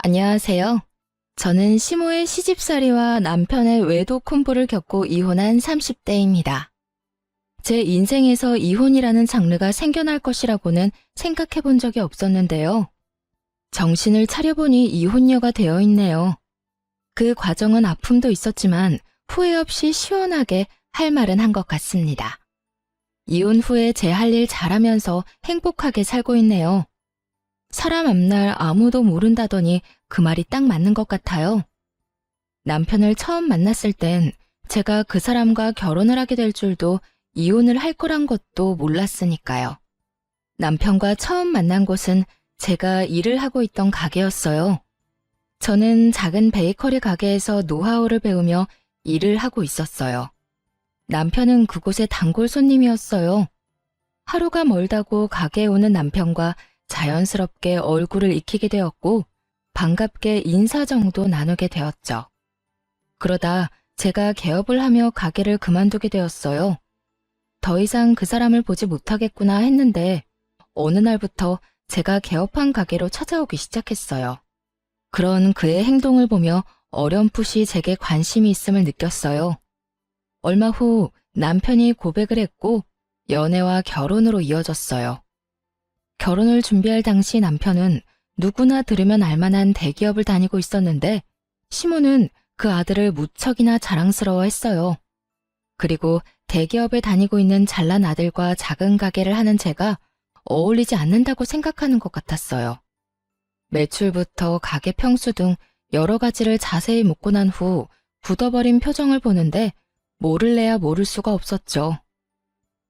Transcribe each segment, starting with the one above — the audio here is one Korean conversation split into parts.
안녕하세요. 저는 시모의 시집살이와 남편의 외도 콤보를 겪고 이혼한 30대입니다. 제 인생에서 이혼이라는 장르가 생겨날 것이라고는 생각해 본 적이 없었는데요. 정신을 차려보니 이혼녀가 되어 있네요. 그 과정은 아픔도 있었지만 후회 없이 시원하게 할 말은 한 것 같습니다. 이혼 후에 제 할 일 잘하면서 행복하게 살고 있네요. 사람 앞날 아무도 모른다더니 그 말이 딱 맞는 것 같아요. 남편을 처음 만났을 땐 제가 그 사람과 결혼을 하게 될 줄도 이혼을 할 거란 것도 몰랐으니까요. 남편과 처음 만난 곳은 제가 일을 하고 있던 가게였어요. 저는 작은 베이커리 가게에서 노하우를 배우며 일을 하고 있었어요. 남편은 그곳의 단골 손님이었어요. 하루가 멀다고 가게에 오는 남편과 자연스럽게 얼굴을 익히게 되었고 반갑게 인사 정도 나누게 되었죠. 그러다 제가 개업을 하며 가게를 그만두게 되었어요. 더 이상 그 사람을 보지 못하겠구나 했는데 어느 날부터 제가 개업한 가게로 찾아오기 시작했어요. 그런 그의 행동을 보며 어렴풋이 제게 관심이 있음을 느꼈어요. 얼마 후 남편이 고백을 했고 연애와 결혼으로 이어졌어요. 결혼을 준비할 당시 남편은 누구나 들으면 알만한 대기업을 다니고 있었는데 시모는 그 아들을 무척이나 자랑스러워했어요. 그리고 대기업에 다니고 있는 잘난 아들과 작은 가게를 하는 제가 어울리지 않는다고 생각하는 것 같았어요. 매출부터 가게 평수 등 여러 가지를 자세히 묻고 난 후 굳어버린 표정을 보는데 모를래야 모를 수가 없었죠.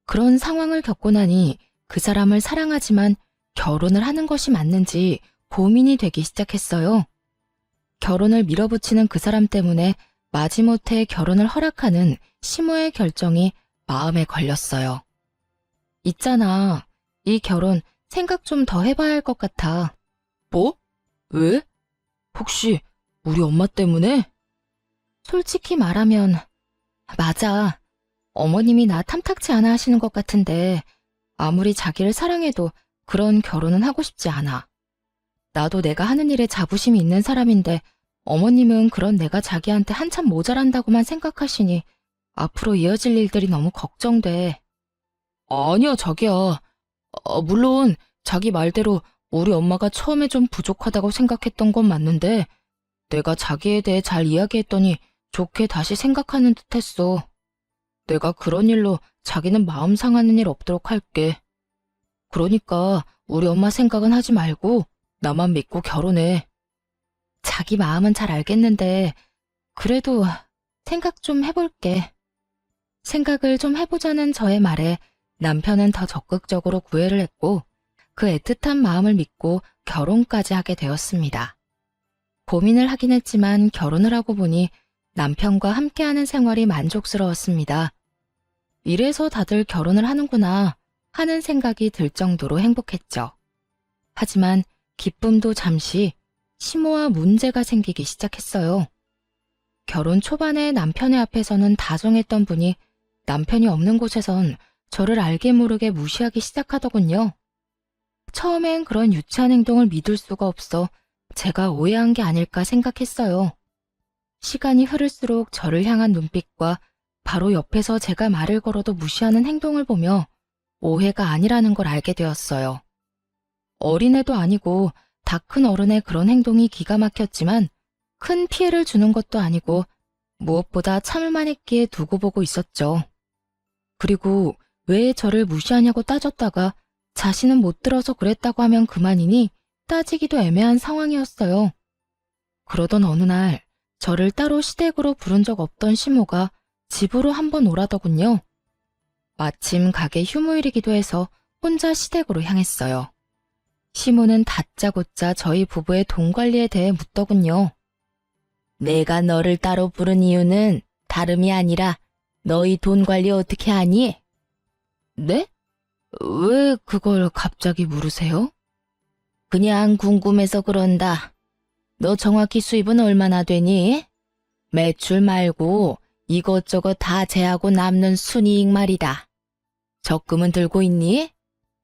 그런 상황을 겪고 나니 그 사람을 사랑하지만 결혼을 하는 것이 맞는지 고민이 되기 시작했어요. 결혼을 밀어붙이는 그 사람 때문에 마지못해 결혼을 허락하는 시모의 결정이 마음에 걸렸어요. 있잖아, 이 결혼 생각 좀 더 해봐야 할 것 같아. 뭐? 왜? 혹시 우리 엄마 때문에? 솔직히 말하면 맞아. 어머님이 나 탐탁치 않아 하시는 것 같은데 아무리 자기를 사랑해도 그런 결혼은 하고 싶지 않아. 나도 내가 하는 일에 자부심이 있는 사람인데 어머님은 그런 내가 자기한테 한참 모자란다고만 생각하시니 앞으로 이어질 일들이 너무 걱정돼. 아니야, 자기야. 물론 자기 말대로 우리 엄마가 처음에 좀 부족하다고 생각했던 건 맞는데 내가 자기에 대해 잘 이야기했더니 좋게 다시 생각하는 듯 했어. 내가 그런 일로 자기는 마음 상하는 일 없도록 할게. 그러니까 우리 엄마 생각은 하지 말고 나만 믿고 결혼해. 자기 마음은 잘 알겠는데 그래도 생각 좀 해볼게. 생각을 좀 해보자는 저의 말에 남편은 더 적극적으로 구애를 했고 그 애틋한 마음을 믿고 결혼까지 하게 되었습니다. 고민을 하긴 했지만 결혼을 하고 보니 남편과 함께하는 생활이 만족스러웠습니다. 이래서 다들 결혼을 하는구나 하는 생각이 들 정도로 행복했죠. 하지만 기쁨도 잠시 시모와 문제가 생기기 시작했어요. 결혼 초반에 남편의 앞에서는 다정했던 분이 남편이 없는 곳에선 저를 알게 모르게 무시하기 시작하더군요. 처음엔 그런 유치한 행동을 믿을 수가 없어 제가 오해한 게 아닐까 생각했어요. 시간이 흐를수록 저를 향한 눈빛과 바로 옆에서 제가 말을 걸어도 무시하는 행동을 보며 오해가 아니라는 걸 알게 되었어요. 어린애도 아니고 다 큰 어른의 그런 행동이 기가 막혔지만 큰 피해를 주는 것도 아니고 무엇보다 참을만 했기에 두고 보고 있었죠. 그리고 왜 저를 무시하냐고 따졌다가 자신은 못 들어서 그랬다고 하면 그만이니 따지기도 애매한 상황이었어요. 그러던 어느 날 저를 따로 시댁으로 부른 적 없던 시모가 집으로 한번 오라더군요. 마침 가게 휴무일이기도 해서 혼자 시댁으로 향했어요. 시모는 다짜고짜 저희 부부의 돈 관리에 대해 묻더군요. 내가 너를 따로 부른 이유는 다름이 아니라 너희 돈 관리 어떻게 하니? 네? 왜 그걸 갑자기 물으세요? 그냥 궁금해서 그런다. 너 정확히 수입은 얼마나 되니? 매출 말고 이것저것 다 제하고 남는 순이익 말이다. 적금은 들고 있니?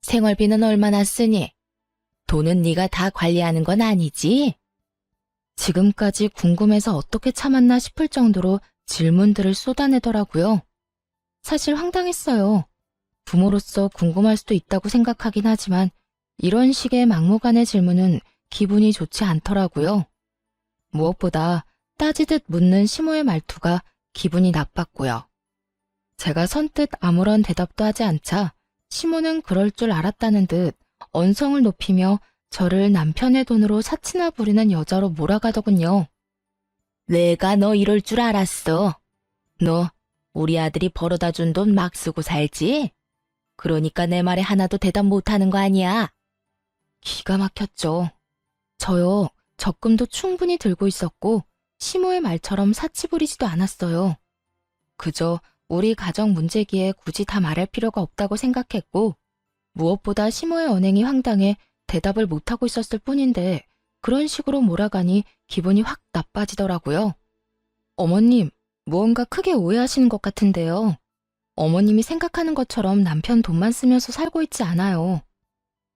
생활비는 얼마나 쓰니? 돈은 네가 다 관리하는 건 아니지? 지금까지 궁금해서 어떻게 참았나 싶을 정도로 질문들을 쏟아내더라고요. 사실 황당했어요. 부모로서 궁금할 수도 있다고 생각하긴 하지만 이런 식의 막무가내 질문은 기분이 좋지 않더라고요. 무엇보다 따지듯 묻는 시모의 말투가 기분이 나빴고요. 제가 선뜻 아무런 대답도 하지 않자 시모는 그럴 줄 알았다는 듯 언성을 높이며 저를 남편의 돈으로 사치나 부리는 여자로 몰아가더군요. 내가 너 이럴 줄 알았어. 너 우리 아들이 벌어다 준 돈 막 쓰고 살지? 그러니까 내 말에 하나도 대답 못하는 거 아니야? 기가 막혔죠. 저요, 적금도 충분히 들고 있었고 시모의 말처럼 사치 부리지도 않았어요. 그저 우리 가정 문제기에 굳이 다 말할 필요가 없다고 생각했고 무엇보다 시모의 언행이 황당해 대답을 못하고 있었을 뿐인데 그런 식으로 몰아가니 기분이 확 나빠지더라고요. 어머님, 무언가 크게 오해하시는 것 같은데요. 어머님이 생각하는 것처럼 남편 돈만 쓰면서 살고 있지 않아요.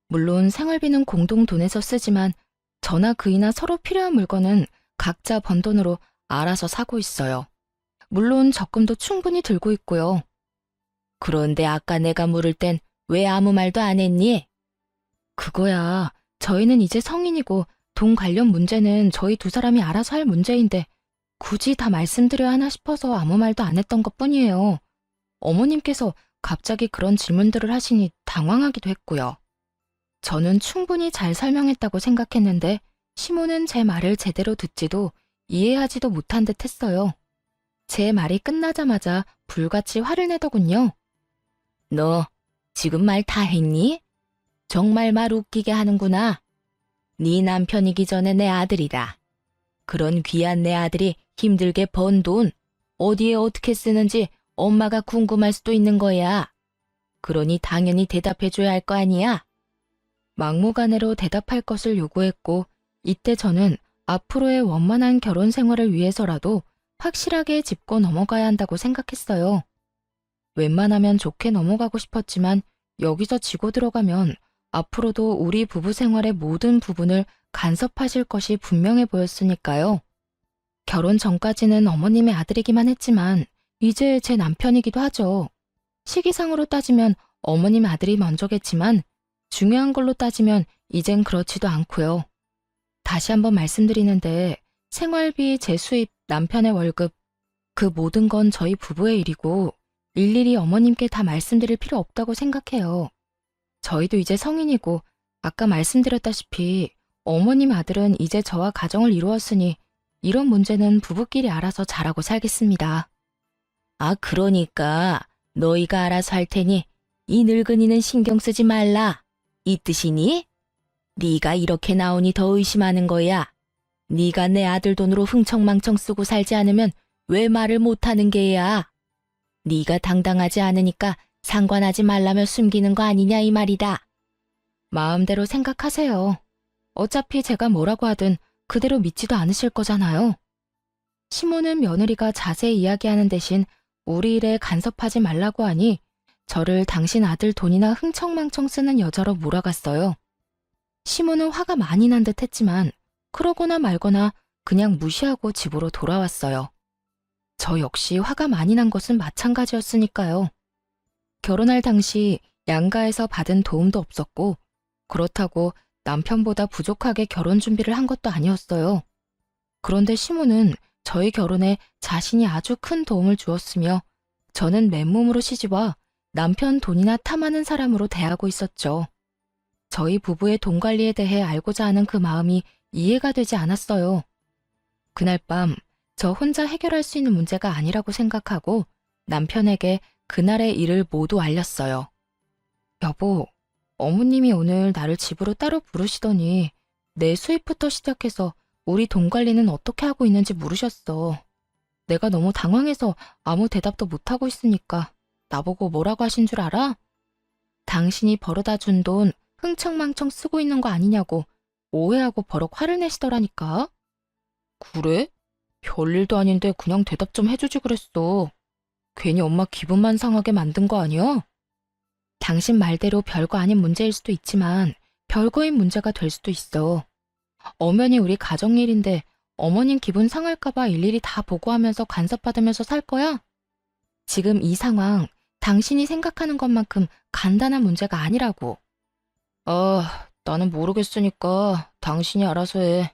물론 생활비는 공동 돈에서 쓰지만 저나 그이나 서로 필요한 물건은 각자 번 돈으로 알아서 사고 있어요. 물론 적금도 충분히 들고 있고요. 그런데 아까 내가 물을 땐 왜 아무 말도 안 했니? 그거야, 저희는 이제 성인이고 돈 관련 문제는 저희 두 사람이 알아서 할 문제인데 굳이 다 말씀드려야 하나 싶어서 아무 말도 안 했던 것뿐이에요. 어머님께서 갑자기 그런 질문들을 하시니 당황하기도 했고요. 저는 충분히 잘 설명했다고 생각했는데 시모는 제 말을 제대로 듣지도 이해하지도 못한 듯 했어요. 제 말이 끝나자마자 불같이 화를 내더군요. 너 지금 말 다 했니? 정말 말 웃기게 하는구나. 네 남편이기 전에 내 아들이다. 그런 귀한 내 아들이 힘들게 번 돈 어디에 어떻게 쓰는지 엄마가 궁금할 수도 있는 거야. 그러니 당연히 대답해줘야 할 거 아니야. 막무가내로 대답할 것을 요구했고 이때 저는 앞으로의 원만한 결혼 생활을 위해서라도 확실하게 짚고 넘어가야 한다고 생각했어요. 웬만하면 좋게 넘어가고 싶었지만 여기서 지고 들어가면 앞으로도 우리 부부 생활의 모든 부분을 간섭하실 것이 분명해 보였으니까요. 결혼 전까지는 어머님의 아들이기만 했지만 이제 제 남편이기도 하죠. 시기상으로 따지면 어머님 아들이 먼저겠지만 중요한 걸로 따지면 이젠 그렇지도 않고요. 다시 한번 말씀드리는데 생활비, 제 수입, 남편의 월급 그 모든 건 저희 부부의 일이고 일일이 어머님께 다 말씀드릴 필요 없다고 생각해요. 저희도 이제 성인이고 아까 말씀드렸다시피 어머님 아들은 이제 저와 가정을 이루었으니 이런 문제는 부부끼리 알아서 잘하고 살겠습니다. 아, 그러니까 너희가 알아서 할 테니 이 늙은이는 신경 쓰지 말라. 이 뜻이니? 네가 이렇게 나오니 더 의심하는 거야. 네가 내 아들 돈으로 흥청망청 쓰고 살지 않으면 왜 말을 못하는 게야? 네가 당당하지 않으니까 상관하지 말라며 숨기는 거 아니냐 이 말이다. 마음대로 생각하세요. 어차피 제가 뭐라고 하든 그대로 믿지도 않으실 거잖아요. 시모는 며느리가 자세히 이야기하는 대신 우리 일에 간섭하지 말라고 하니 저를 당신 아들 돈이나 흥청망청 쓰는 여자로 몰아갔어요. 시모는 화가 많이 난 듯 했지만 그러거나 말거나 그냥 무시하고 집으로 돌아왔어요. 저 역시 화가 많이 난 것은 마찬가지였으니까요. 결혼할 당시 양가에서 받은 도움도 없었고 그렇다고 남편보다 부족하게 결혼 준비를 한 것도 아니었어요. 그런데 시모는 저희 결혼에 자신이 아주 큰 도움을 주었으며 저는 맨몸으로 시집와 남편 돈이나 탐하는 사람으로 대하고 있었죠. 저희 부부의 돈 관리에 대해 알고자 하는 그 마음이 이해가 되지 않았어요. 그날 밤 저 혼자 해결할 수 있는 문제가 아니라고 생각하고 남편에게 그날의 일을 모두 알렸어요. 여보, 어머님이 오늘 나를 집으로 따로 부르시더니 내 수입부터 시작해서 우리 돈 관리는 어떻게 하고 있는지 물으셨어. 내가 너무 당황해서 아무 대답도 못하고 있으니까 나보고 뭐라고 하신 줄 알아? 당신이 벌어다 준 돈 흥청망청 쓰고 있는 거 아니냐고 오해하고 버럭 화를 내시더라니까. 그래? 별일도 아닌데 그냥 대답 좀 해주지 그랬어. 괜히 엄마 기분만 상하게 만든 거 아니야? 당신 말대로 별거 아닌 문제일 수도 있지만 별거인 문제가 될 수도 있어. 엄연히 우리 가정일인데 어머님 기분 상할까봐 일일이 다 보고하면서 간섭받으면서 살 거야? 지금 이 상황, 당신이 생각하는 것만큼 간단한 문제가 아니라고. 나는 모르겠으니까 당신이 알아서 해.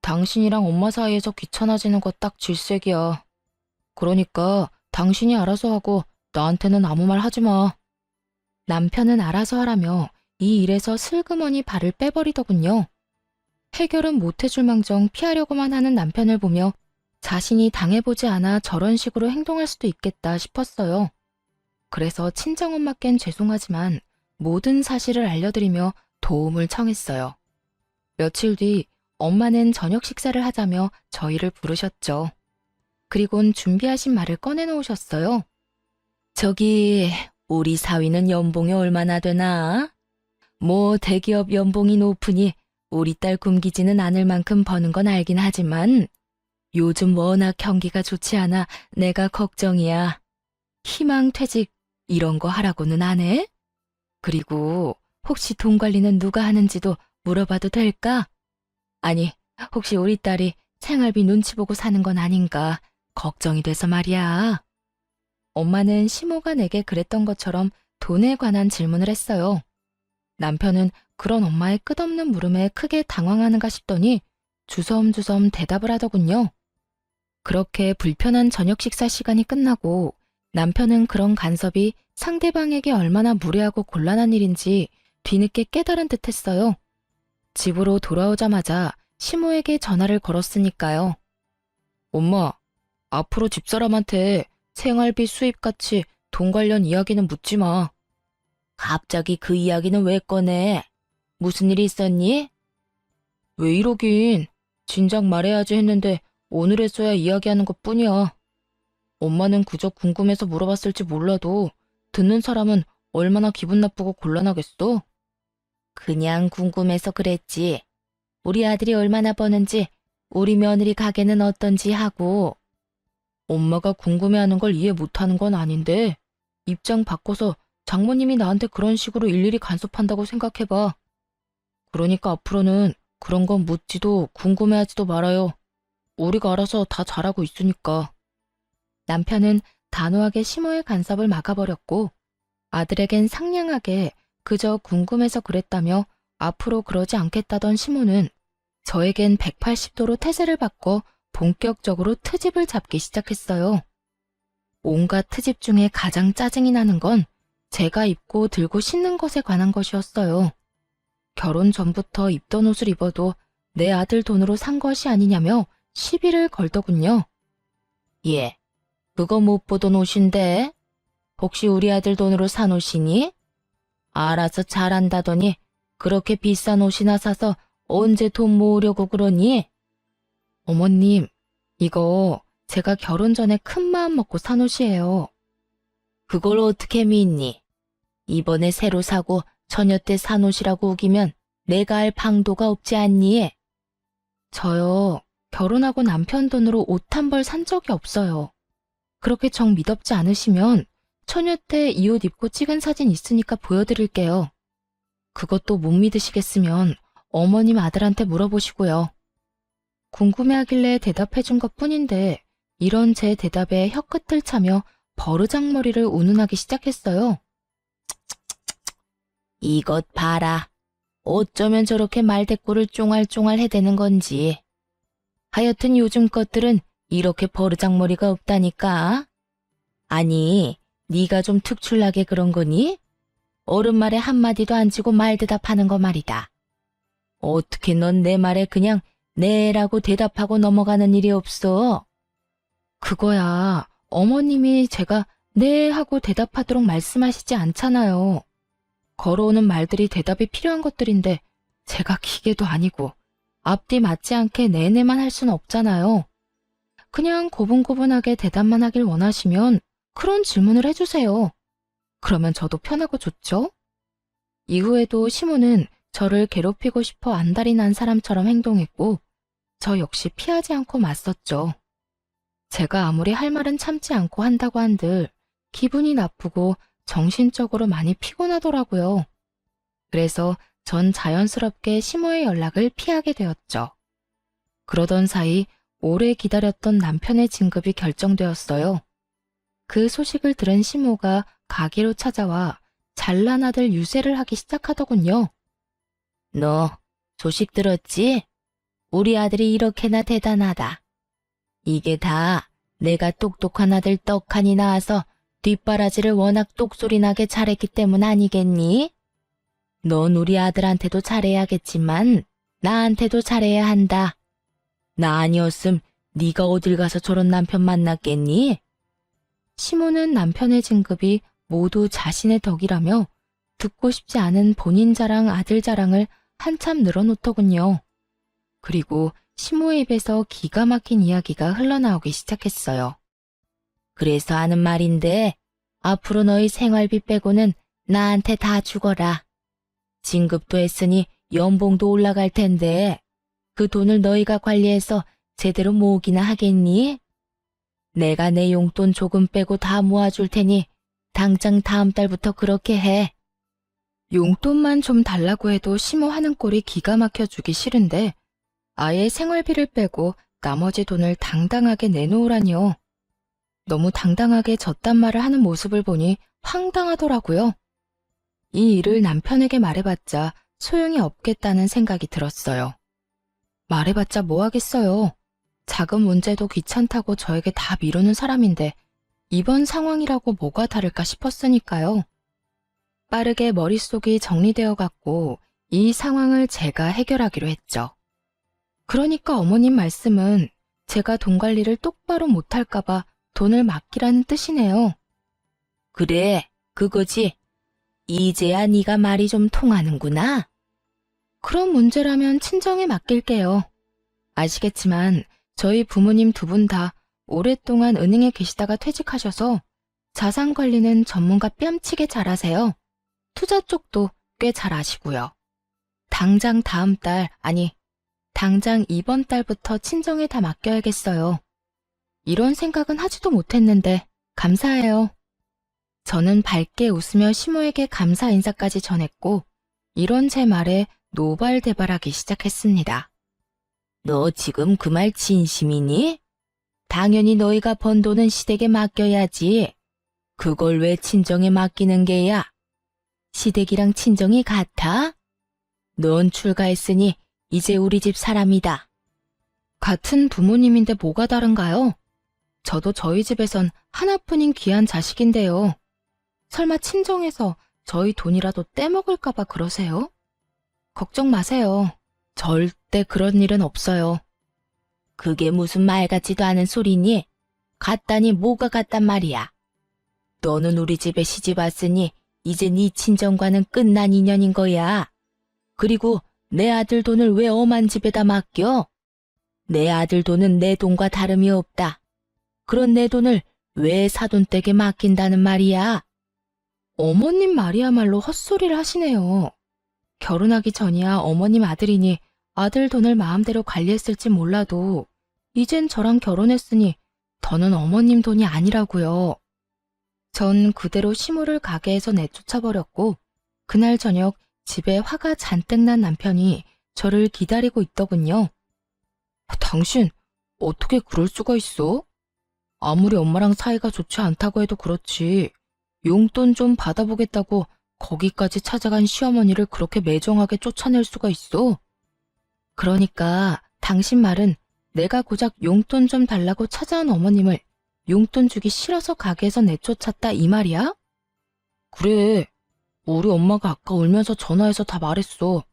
당신이랑 엄마 사이에서 귀찮아지는 거 딱 질색이야. 그러니까 당신이 알아서 하고 나한테는 아무 말 하지 마. 남편은 알아서 하라며 이 일에서 슬그머니 발을 빼버리더군요. 해결은 못해줄 망정 피하려고만 하는 남편을 보며 자신이 당해보지 않아 저런 식으로 행동할 수도 있겠다 싶었어요. 그래서 친정엄마께는 죄송하지만 모든 사실을 알려드리며 도움을 청했어요. 며칠 뒤 엄마는 저녁 식사를 하자며 저희를 부르셨죠. 그리곤 준비하신 말을 꺼내놓으셨어요. 저기, 우리 사위는 연봉이 얼마나 되나? 뭐 대기업 연봉이 높으니 우리 딸 굶기지는 않을 만큼 버는 건 알긴 하지만 요즘 워낙 경기가 좋지 않아 내가 걱정이야. 희망퇴직 이런 거 하라고는 안 해? 그리고 혹시 돈 관리는 누가 하는지도 물어봐도 될까? 아니, 혹시 우리 딸이 생활비 눈치 보고 사는 건 아닌가 걱정이 돼서 말이야. 엄마는 시모가 내게 그랬던 것처럼 돈에 관한 질문을 했어요. 남편은 그런 엄마의 끝없는 물음에 크게 당황하는가 싶더니 주섬주섬 대답을 하더군요. 그렇게 불편한 저녁 식사 시간이 끝나고 남편은 그런 간섭이 상대방에게 얼마나 무례하고 곤란한 일인지 뒤늦게 깨달은 듯 했어요. 집으로 돌아오자마자 시모에게 전화를 걸었으니까요. 엄마, 앞으로 집사람한테 생활비 수입같이 돈 관련 이야기는 묻지 마. 갑자기 그 이야기는 왜 꺼내? 무슨 일이 있었니? 왜 이러긴. 진작 말해야지 했는데 오늘에서야 이야기하는 것뿐이야. 엄마는 그저 궁금해서 물어봤을지 몰라도 듣는 사람은 얼마나 기분 나쁘고 곤란하겠어? 그냥 궁금해서 그랬지. 우리 아들이 얼마나 버는지, 우리 며느리 가게는 어떤지 하고. 엄마가 궁금해하는 걸 이해 못하는 건 아닌데 입장 바꿔서 장모님이 나한테 그런 식으로 일일이 간섭한다고 생각해봐. 그러니까 앞으로는 그런 건 묻지도 궁금해하지도 말아요. 우리가 알아서 다 잘하고 있으니까. 남편은 단호하게 시모의 간섭을 막아버렸고 아들에겐 상냥하게 그저 궁금해서 그랬다며 앞으로 그러지 않겠다던 시모는 저에겐 180도로 태세를 바꿔 본격적으로 트집을 잡기 시작했어요. 온갖 트집 중에 가장 짜증이 나는 건 제가 입고 들고 신는 것에 관한 것이었어요. 결혼 전부터 입던 옷을 입어도 내 아들 돈으로 산 것이 아니냐며 시비를 걸더군요. 예, 그거 못 보던 옷인데 혹시 우리 아들 돈으로 산 옷이니? 알아서 잘한다더니 그렇게 비싼 옷이나 사서 언제 돈 모으려고 그러니? 어머님, 이거 제가 결혼 전에 큰 마음 먹고 산 옷이에요. 그걸 어떻게 믿니? 이번에 새로 사고 처녀 때 산 옷이라고 우기면 내가 알 방도가 없지 않니? 저요, 결혼하고 남편 돈으로 옷 한 벌 산 적이 없어요. 그렇게 정 믿업지 않으시면 처녀 때 이 옷 입고 찍은 사진 있으니까 보여드릴게요. 그것도 못 믿으시겠으면 어머님 아들한테 물어보시고요. 궁금해하길래 대답해준 것뿐인데 이런 제 대답에 혀끝을 차며 버르장머리를 운운하기 시작했어요. 이것 봐라. 어쩌면 저렇게 말대꾸를 쫑알쫑알 해대는 건지. 하여튼 요즘 것들은 이렇게 버르장머리가 없다니까. 아니, 네가 좀 특출나게 그런 거니? 어른 말에 한마디도 안 치고 말 대답하는 거 말이다. 어떻게 넌 내 말에 그냥 네라고 대답하고 넘어가는 일이 없어? 그거야, 어머님이 제가 네 하고 대답하도록 말씀하시지 않잖아요. 걸어오는 말들이 대답이 필요한 것들인데 제가 기계도 아니고 앞뒤 맞지 않게 네네만 할 수는 없잖아요. 그냥 고분고분하게 대답만 하길 원하시면 그런 질문을 해주세요. 그러면 저도 편하고 좋죠? 이후에도 시모는 저를 괴롭히고 싶어 안달이 난 사람처럼 행동했고 저 역시 피하지 않고 맞섰죠. 제가 아무리 할 말은 참지 않고 한다고 한들 기분이 나쁘고 정신적으로 많이 피곤하더라고요. 그래서 전 자연스럽게 시모의 연락을 피하게 되었죠. 그러던 사이 오래 기다렸던 남편의 진급이 결정되었어요. 그 소식을 들은 시모가 가게로 찾아와 잘난 아들 유세를 하기 시작하더군요. 너 소식 들었지? 우리 아들이 이렇게나 대단하다. 이게 다 내가 똑똑한 아들 떡하니 낳아서 뒷바라지를 워낙 똑소리 나게 잘했기 때문 아니겠니? 넌 우리 아들한테도 잘해야겠지만 나한테도 잘해야 한다. 나 아니었음 네가 어딜 가서 저런 남편 만났겠니? 시모는 남편의 진급이 모두 자신의 덕이라며 듣고 싶지 않은 본인 자랑, 아들 자랑을 한참 늘어놓더군요. 그리고 시모의 입에서 기가 막힌 이야기가 흘러나오기 시작했어요. 그래서 하는 말인데 앞으로 너희 생활비 빼고는 나한테 다 주거라. 진급도 했으니 연봉도 올라갈 텐데 그 돈을 너희가 관리해서 제대로 모으기나 하겠니? 내가 내 용돈 조금 빼고 다 모아줄 테니 당장 다음 달부터 그렇게 해. 용돈만 좀 달라고 해도 시모 하는 꼴이 기가 막혀주기 싫은데 아예 생활비를 빼고 나머지 돈을 당당하게 내놓으라니요. 너무 당당하게 저딴 말을 하는 모습을 보니 황당하더라고요. 이 일을 남편에게 말해봤자 소용이 없겠다는 생각이 들었어요. 말해봤자 뭐 하겠어요. 작은 문제도 귀찮다고 저에게 다 미루는 사람인데 이번 상황이라고 뭐가 다를까 싶었으니까요. 빠르게 머릿속이 정리되어 갔고 이 상황을 제가 해결하기로 했죠. 그러니까 어머님 말씀은 제가 돈 관리를 똑바로 못할까봐 돈을 맡기라는 뜻이네요. 그래, 그거지. 이제야 네가 말이 좀 통하는구나. 그런 문제라면 친정에 맡길게요. 아시겠지만 저희 부모님 두 분 다 오랫동안 은행에 계시다가 퇴직하셔서 자산 관리는 전문가 뺨치게 잘하세요. 투자 쪽도 꽤 잘 아시고요. 당장 다음 달, 아니 당장 이번 달부터 친정에 다 맡겨야겠어요. 이런 생각은 하지도 못했는데 감사해요. 저는 밝게 웃으며 시모에게 감사 인사까지 전했고 이런 제 말에 노발대발하기 시작했습니다. 너 지금 그 말 진심이니? 당연히 너희가 번 돈은 시댁에 맡겨야지. 그걸 왜 친정에 맡기는 게야? 시댁이랑 친정이 같아? 넌 출가했으니 이제 우리 집 사람이다. 같은 부모님인데 뭐가 다른가요? 저도 저희 집에선 하나뿐인 귀한 자식인데요. 설마 친정에서 저희 돈이라도 떼먹을까봐 그러세요? 걱정 마세요. 절대 그런 일은 없어요. 그게 무슨 말 같지도 않은 소리니? 같다니 뭐가 같단 말이야. 너는 우리 집에 시집 왔으니 이제 네 친정과는 끝난 인연인 거야. 그리고 내 아들 돈을 왜 엄한 집에다 맡겨? 내 아들 돈은 내 돈과 다름이 없다. 그런 내 돈을 왜 사돈댁에 맡긴다는 말이야? 어머님 말이야말로 헛소리를 하시네요. 결혼하기 전이야 어머님 아들이니 아들 돈을 마음대로 관리했을지 몰라도 이젠 저랑 결혼했으니 더는 어머님 돈이 아니라고요. 전 그대로 시모를 가게에서 내쫓아버렸고 그날 저녁 집에 화가 잔뜩 난 남편이 저를 기다리고 있더군요. 당신 어떻게 그럴 수가 있어? 아무리 엄마랑 사이가 좋지 않다고 해도 그렇지. 용돈 좀 받아보겠다고 거기까지 찾아간 시어머니를 그렇게 매정하게 쫓아낼 수가 있어? 그러니까 당신 말은 내가 고작 용돈 좀 달라고 찾아온 어머님을 용돈 주기 싫어서 가게에서 내쫓았다 이 말이야? 그래. 우리 엄마가 아까 울면서 전화해서 다 말했어.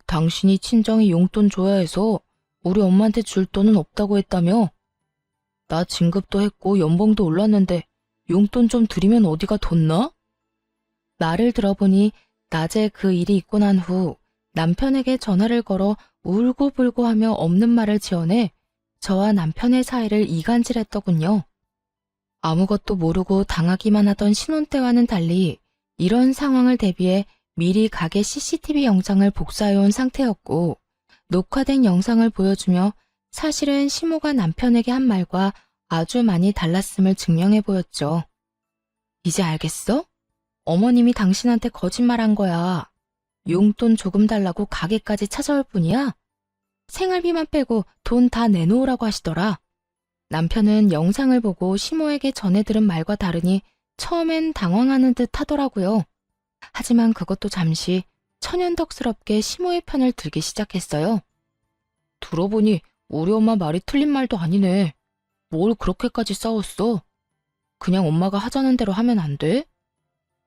당신이 친정에 용돈 줘야 해서 우리 엄마한테 줄 돈은 없다고 했다며? 나 진급도 했고 연봉도 올랐는데 용돈 좀 드리면 어디가 돋나? 말을 들어보니 낮에 그 일이 있고 난 후 남편에게 전화를 걸어 울고불고 하며 없는 말을 지어내 저와 남편의 사이를 이간질했더군요. 아무것도 모르고 당하기만 하던 신혼 때와는 달리 이런 상황을 대비해 미리 가게 CCTV 영상을 복사해온 상태였고 녹화된 영상을 보여주며 사실은 시모가 남편에게 한 말과 아주 많이 달랐음을 증명해 보였죠. 이제 알겠어? 어머님이 당신한테 거짓말한 거야. 용돈 조금 달라고 가게까지 찾아올 뿐이야? 생활비만 빼고 돈 다 내놓으라고 하시더라. 남편은 영상을 보고 시모에게 전해 들은 말과 다르니 처음엔 당황하는 듯 하더라고요. 하지만 그것도 잠시 천연덕스럽게 시모의 편을 들기 시작했어요. 들어보니 우리 엄마 말이 틀린 말도 아니네. 뭘 그렇게까지 싸웠어? 그냥 엄마가 하자는 대로 하면 안 돼?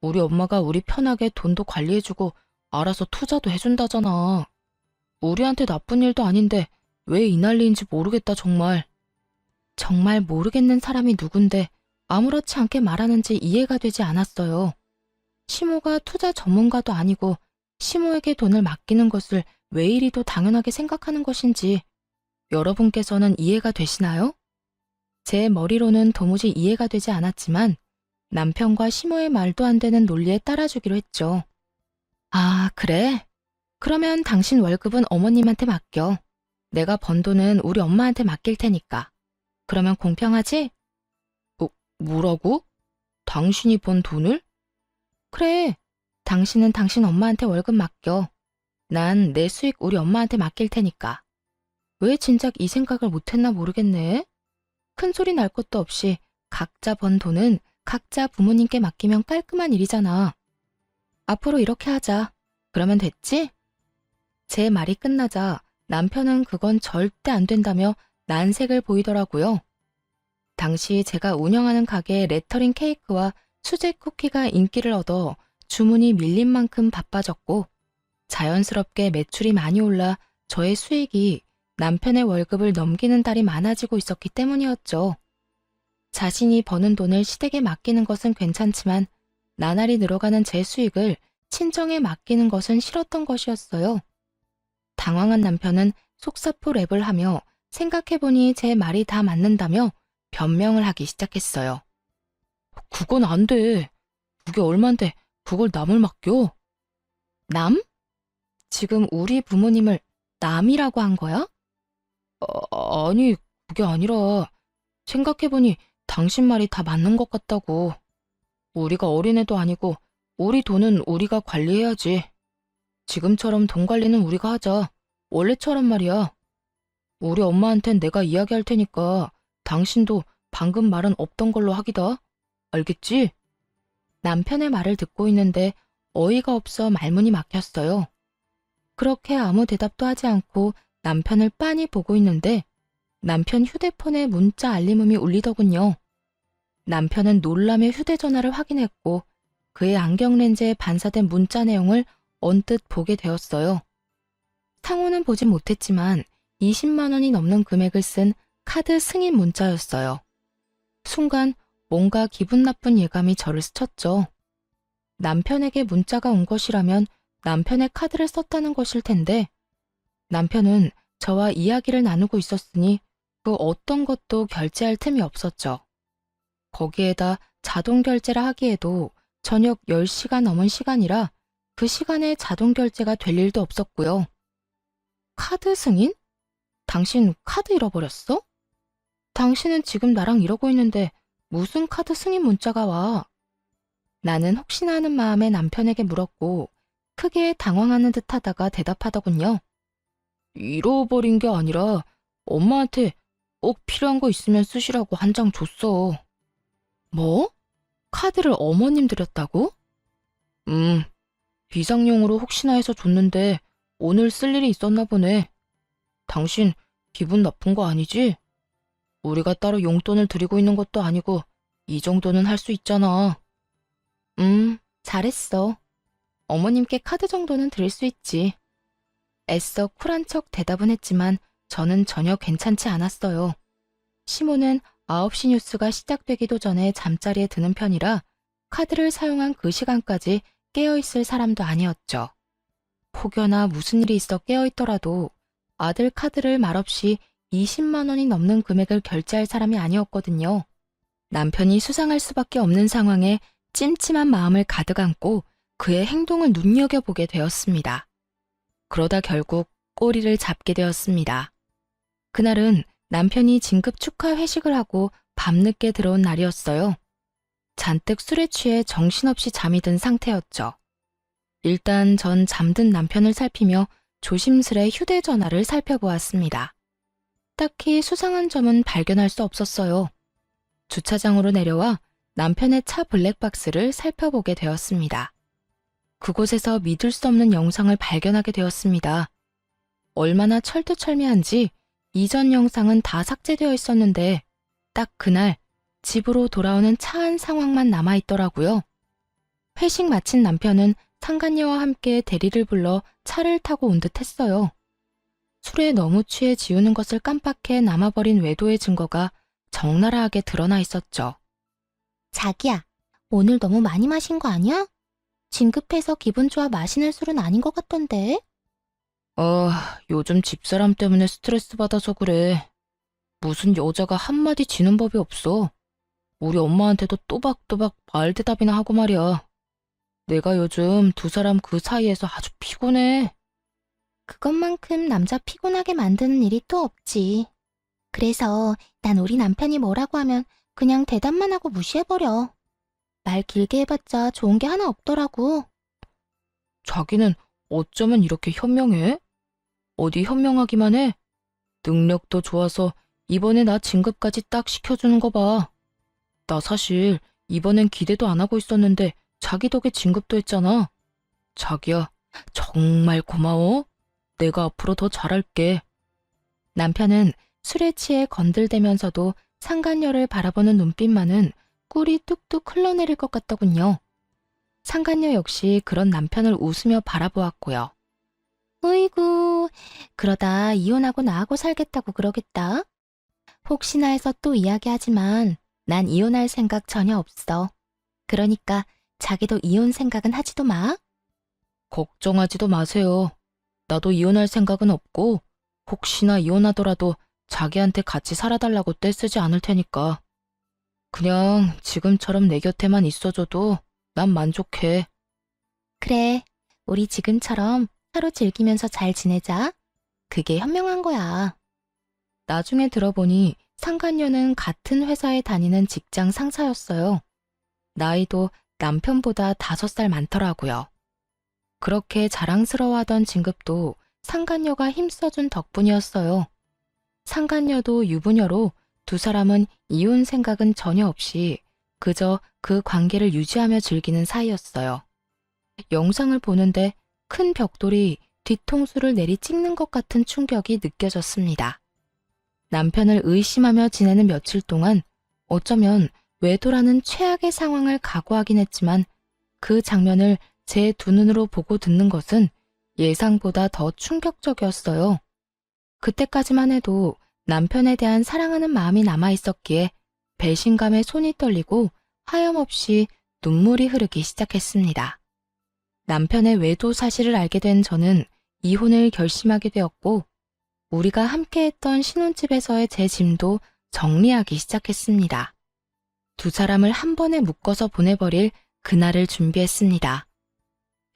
우리 엄마가 우리 편하게 돈도 관리해주고 알아서 투자도 해준다잖아. 우리한테 나쁜 일도 아닌데 왜 이 난리인지 모르겠다 정말. 정말 모르겠는 사람이 누군데 아무렇지 않게 말하는지 이해가 되지 않았어요. 시모가 투자 전문가도 아니고 시모에게 돈을 맡기는 것을 왜 이리도 당연하게 생각하는 것인지 여러분께서는 이해가 되시나요? 제 머리로는 도무지 이해가 되지 않았지만 남편과 시모의 말도 안 되는 논리에 따라주기로 했죠. 아, 그래? 그러면 당신 월급은 어머님한테 맡겨. 내가 번 돈은 우리 엄마한테 맡길 테니까. 그러면 공평하지? 뭐라고? 당신이 번 돈을? 그래. 당신은 당신 엄마한테 월급 맡겨. 난 내 수익 우리 엄마한테 맡길 테니까. 왜 진작 이 생각을 못했나 모르겠네. 큰 소리 날 것도 없이 각자 번 돈은 각자 부모님께 맡기면 깔끔한 일이잖아. 앞으로 이렇게 하자. 그러면 됐지? 제 말이 끝나자 남편은 그건 절대 안 된다며 난색을 보이더라고요. 당시 제가 운영하는 가게의 레터링 케이크와 수제 쿠키가 인기를 얻어 주문이 밀린 만큼 바빠졌고 자연스럽게 매출이 많이 올라 저의 수익이 남편의 월급을 넘기는 달이 많아지고 있었기 때문이었죠. 자신이 버는 돈을 시댁에 맡기는 것은 괜찮지만 나날이 늘어가는 제 수익을 친정에 맡기는 것은 싫었던 것이었어요. 당황한 남편은 속사포 랩을 하며 생각해보니 제 말이 다 맞는다며 변명을 하기 시작했어요. 그건 안 돼. 그게 얼만데 그걸 남을 맡겨? 남? 지금 우리 부모님을 남이라고 한 거야? 아니, 그게 아니라 생각해보니 당신 말이 다 맞는 것 같다고. 우리가 어린애도 아니고 우리 돈은 우리가 관리해야지. 지금처럼 돈 관리는 우리가 하자. 원래처럼 말이야. 우리 엄마한텐 내가 이야기할 테니까 당신도 방금 말은 없던 걸로 하기다. 알겠지? 남편의 말을 듣고 있는데 어이가 없어 말문이 막혔어요. 그렇게 아무 대답도 하지 않고 남편을 빤히 보고 있는데 남편 휴대폰에 문자 알림음이 울리더군요. 남편은 놀라며 휴대전화를 확인했고 그의 안경렌즈에 반사된 문자 내용을 언뜻 보게 되었어요. 상호는 보진 못했지만 20만 원이 넘는 금액을 쓴 카드 승인 문자였어요. 순간 뭔가 기분 나쁜 예감이 저를 스쳤죠. 남편에게 문자가 온 것이라면 남편의 카드를 썼다는 것일 텐데 남편은 저와 이야기를 나누고 있었으니 그 어떤 것도 결제할 틈이 없었죠. 거기에다 자동 결제라 하기에도 저녁 10시가 넘은 시간이라 그 시간에 자동 결제가 될 일도 없었고요. 카드 승인? 당신 카드 잃어버렸어? 당신은 지금 나랑 이러고 있는데 무슨 카드 승인 문자가 와? 나는 혹시나 하는 마음에 남편에게 물었고 크게 당황하는 듯 하다가 대답하더군요. 잃어버린 게 아니라 엄마한테 꼭 필요한 거 있으면 쓰시라고 한 장 줬어. 뭐? 카드를 어머님 드렸다고? 비상용으로 혹시나 해서 줬는데 오늘 쓸 일이 있었나 보네. 당신 기분 나쁜 거 아니지? 우리가 따로 용돈을 드리고 있는 것도 아니고 이 정도는 할 수 있잖아. 잘했어. 어머님께 카드 정도는 드릴 수 있지. 애써 쿨한 척 대답은 했지만 저는 전혀 괜찮지 않았어요. 시모는 9시 뉴스가 시작되기도 전에 잠자리에 드는 편이라 카드를 사용한 그 시간까지 깨어있을 사람도 아니었죠. 혹여나 무슨 일이 있어 깨어있더라도 아들 카드를 말없이 20만 원이 넘는 금액을 결제할 사람이 아니었거든요. 남편이 수상할 수밖에 없는 상황에 찜찜한 마음을 가득 안고 그의 행동을 눈여겨보게 되었습니다. 그러다 결국 꼬리를 잡게 되었습니다. 그날은 남편이 진급 축하 회식을 하고 밤늦게 들어온 날이었어요. 잔뜩 술에 취해 정신없이 잠이 든 상태였죠. 일단 전 잠든 남편을 살피며 조심스레 휴대전화를 살펴보았습니다. 딱히 수상한 점은 발견할 수 없었어요. 주차장으로 내려와 남편의 차 블랙박스를 살펴보게 되었습니다. 그곳에서 믿을 수 없는 영상을 발견하게 되었습니다. 얼마나 철두철미한지 이전 영상은 다 삭제되어 있었는데 딱 그날 집으로 돌아오는 차 안 상황만 남아있더라고요. 회식 마친 남편은 상간녀와 함께 대리를 불러 차를 타고 온 듯 했어요. 술에 너무 취해 지우는 것을 깜빡해 남아버린 외도의 증거가 적나라하게 드러나 있었죠. 자기야, 오늘 너무 많이 마신 거 아니야? 진급해서 기분 좋아 마시는 술은 아닌 것 같던데. 요즘 집사람 때문에 스트레스 받아서 그래. 무슨 여자가 한마디 지는 법이 없어. 우리 엄마한테도 또박또박 말대답이나 하고 말이야. 내가 요즘 두 사람 그 사이에서 아주 피곤해. 그것만큼 남자 피곤하게 만드는 일이 또 없지. 그래서 난 우리 남편이 뭐라고 하면 그냥 대답만 하고 무시해버려. 말 길게 해봤자 좋은 게 하나 없더라고. 자기는 어쩌면 이렇게 현명해? 어디 현명하기만 해? 능력도 좋아서 이번에 나 진급까지 딱 시켜주는 거 봐. 나 사실 이번엔 기대도 안 하고 있었는데 자기 덕에 진급도 했잖아. 자기야, 정말 고마워. 내가 앞으로 더 잘할게. 남편은 술에 취해 건들대면서도 상간녀를 바라보는 눈빛만은 꿀이 뚝뚝 흘러내릴 것 같더군요. 상간녀 역시 그런 남편을 웃으며 바라보았고요. 으이구, 그러다 이혼하고 나하고 살겠다고 그러겠다. 혹시나 해서 또 이야기하지만 난 이혼할 생각 전혀 없어. 그러니까 자기도 이혼 생각은 하지도 마. 걱정하지도 마세요. 나도 이혼할 생각은 없고 혹시나 이혼하더라도 자기한테 같이 살아달라고 떼쓰지 않을 테니까. 그냥 지금처럼 내 곁에만 있어줘도 난 만족해. 그래, 우리 지금처럼 서로 즐기면서 잘 지내자. 그게 현명한 거야. 나중에 들어보니 상간녀는 같은 회사에 다니는 직장 상사였어요. 나이도 남편보다 5살 많더라고요. 그렇게 자랑스러워하던 진급도 상간녀가 힘써준 덕분이었어요. 상간녀도 유부녀로 두 사람은 이혼 생각은 전혀 없이 그저 그 관계를 유지하며 즐기는 사이였어요. 영상을 보는데 큰 벽돌이 뒤통수를 내리 찍는 것 같은 충격이 느껴졌습니다. 남편을 의심하며 지내는 며칠 동안 어쩌면 외도라는 최악의 상황을 각오하긴 했지만 그 장면을 제 두 눈으로 보고 듣는 것은 예상보다 더 충격적이었어요. 그때까지만 해도 남편에 대한 사랑하는 마음이 남아있었기에 배신감에 손이 떨리고 하염없이 눈물이 흐르기 시작했습니다. 남편의 외도 사실을 알게 된 저는 이혼을 결심하게 되었고 우리가 함께했던 신혼집에서의 제 짐도 정리하기 시작했습니다. 두 사람을 한 번에 묶어서 보내버릴 그날을 준비했습니다.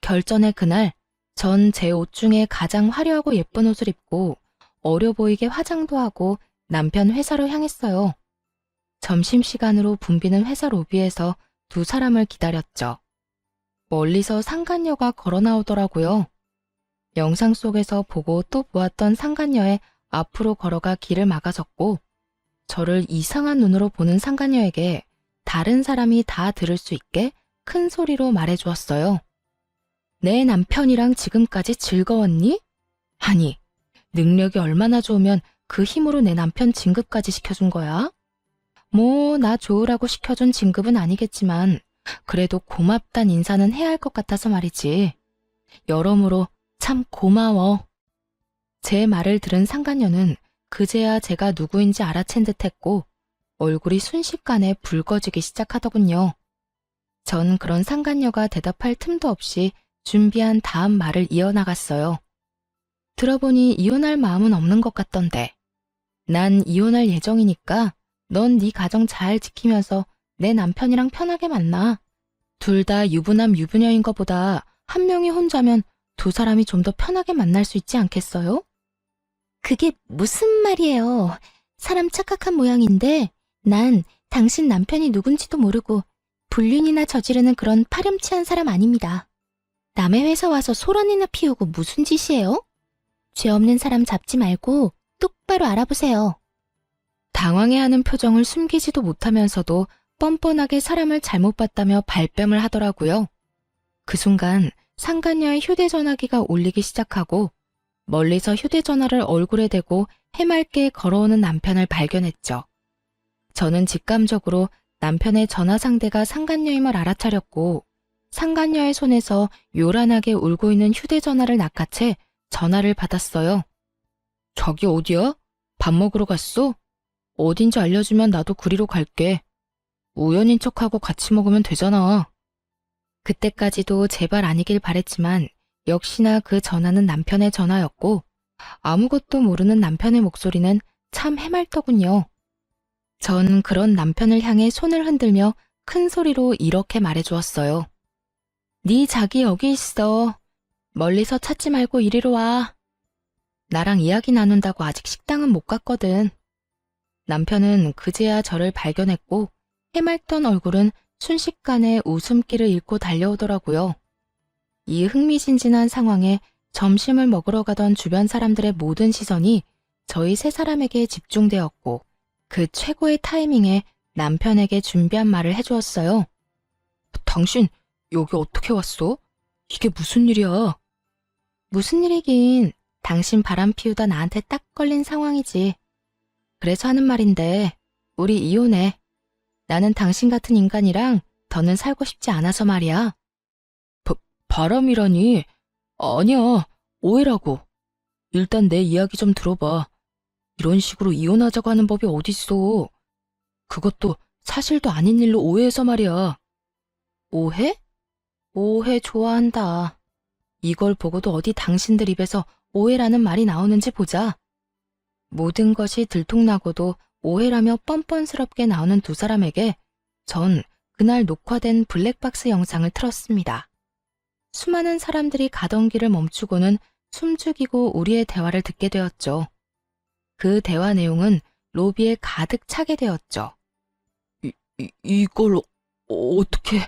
결전의 그날, 전 제 옷 중에 가장 화려하고 예쁜 옷을 입고 어려 보이게 화장도 하고 남편 회사로 향했어요. 점심시간으로 붐비는 회사 로비에서 두 사람을 기다렸죠. 멀리서 상간녀가 걸어 나오더라고요. 영상 속에서 보고 또 보았던 상간녀의 앞으로 걸어가 길을 막아섰고 저를 이상한 눈으로 보는 상간녀에게 다른 사람이 다 들을 수 있게 큰 소리로 말해주었어요. 내 남편이랑 지금까지 즐거웠니? 아니, 능력이 얼마나 좋으면 그 힘으로 내 남편 진급까지 시켜준 거야? 뭐, 나 좋으라고 시켜준 진급은 아니겠지만 그래도 고맙단 인사는 해야 할 것 같아서 말이지. 여러모로 참 고마워. 제 말을 들은 상간녀는 그제야 제가 누구인지 알아챈 듯했고 얼굴이 순식간에 붉어지기 시작하더군요. 전 그런 상간녀가 대답할 틈도 없이 준비한 다음 말을 이어나갔어요. 들어보니 이혼할 마음은 없는 것 같던데. 난 이혼할 예정이니까 넌 네 가정 잘 지키면서 내 남편이랑 편하게 만나. 둘 다 유부남 유부녀인 것보다 한 명이 혼자면 두 사람이 좀 더 편하게 만날 수 있지 않겠어요? 그게 무슨 말이에요. 사람 착각한 모양인데 난 당신 남편이 누군지도 모르고 불륜이나 저지르는 그런 파렴치한 사람 아닙니다. 남의 회사 와서 소란이나 피우고 무슨 짓이에요? 죄 없는 사람 잡지 말고 똑바로 알아보세요. 당황해하는 표정을 숨기지도 못하면서도 뻔뻔하게 사람을 잘못 봤다며 발뺌을 하더라고요. 그 순간 상간녀의 휴대전화기가 울리기 시작하고 멀리서 휴대전화를 얼굴에 대고 해맑게 걸어오는 남편을 발견했죠. 저는 직감적으로 남편의 전화 상대가 상간녀임을 알아차렸고 상간녀의 손에서 요란하게 울고 있는 휴대전화를 낚아채 전화를 받았어요. 자기 어디야? 밥 먹으러 갔어? 어딘지 알려주면 나도 그리로 갈게. 우연인 척하고 같이 먹으면 되잖아. 그때까지도 제발 아니길 바랬지만 역시나 그 전화는 남편의 전화였고 아무것도 모르는 남편의 목소리는 참 해맑더군요. 전 그런 남편을 향해 손을 흔들며 큰 소리로 이렇게 말해주었어요. 네 자기 여기 있어. 멀리서 찾지 말고 이리로 와. 나랑 이야기 나눈다고 아직 식당은 못 갔거든. 남편은 그제야 저를 발견했고 해맑던 얼굴은 순식간에 웃음기를 잃고 달려오더라고요. 이 흥미진진한 상황에 점심을 먹으러 가던 주변 사람들의 모든 시선이 저희 세 사람에게 집중되었고 그 최고의 타이밍에 남편에게 준비한 말을 해주었어요. 당신 여기 어떻게 왔어? 이게 무슨 일이야? 무슨 일이긴 당신 바람 피우다 나한테 딱 걸린 상황이지. 그래서 하는 말인데 우리 이혼해. 나는 당신 같은 인간이랑 더는 살고 싶지 않아서 말이야. 바람이라니? 아니야, 오해라고. 일단 내 이야기 좀 들어봐. 이런 식으로 이혼하자고 하는 법이 어딨어. 그것도 사실도 아닌 일로 오해해서 말이야. 오해? 오해 좋아한다. 이걸 보고도 어디 당신들 입에서 오해라는 말이 나오는지 보자. 모든 것이 들통나고도 오해라며 뻔뻔스럽게 나오는 두 사람에게 전 그날 녹화된 블랙박스 영상을 틀었습니다. 수많은 사람들이 가던 길을 멈추고는 숨죽이고 우리의 대화를 듣게 되었죠. 그 대화 내용은 로비에 가득 차게 되었죠. 이걸 어떻게...